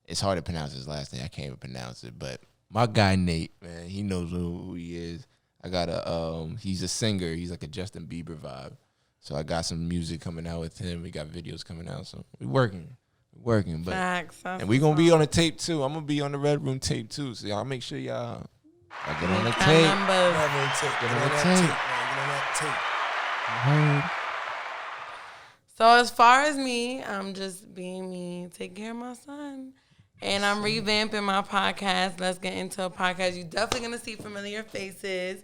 It's hard to pronounce his last name. I can't even pronounce it. But my guy Nate, man, he knows who he is. I got he's a singer. He's like a Justin Bieber vibe. So I got some music coming out with him. We got videos coming out. So we working. But Facts. And we gonna be on the tape too. I'm gonna be on the Red Room tape too. So y'all make sure y'all get on the tape. Get on that tape. So as far as me, I'm just being me, taking care of my son. And I'm revamping my podcast. Let's get into a podcast. You're definitely going to see familiar faces.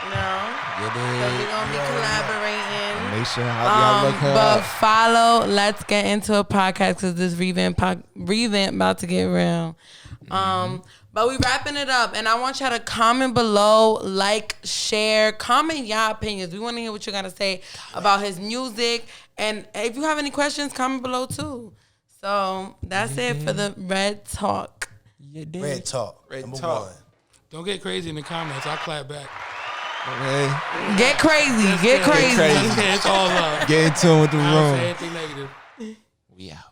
You know? So we're going to be collaborating. Make sure y'all look her But up. follow Let's Get Into a Podcast because this revamp about to get real. But we wrapping it up. And I want y'all to comment below, like, share, comment your opinions. We want to hear what you got to say about his music. And if you have any questions, comment below too. So that's it for the Red Talk. Red Talk. Number one. Don't get crazy in the comments. I'll clap back. Okay. Get crazy. Get crazy. It's all love. Get in tune with the I don't say room. anything negative. We out.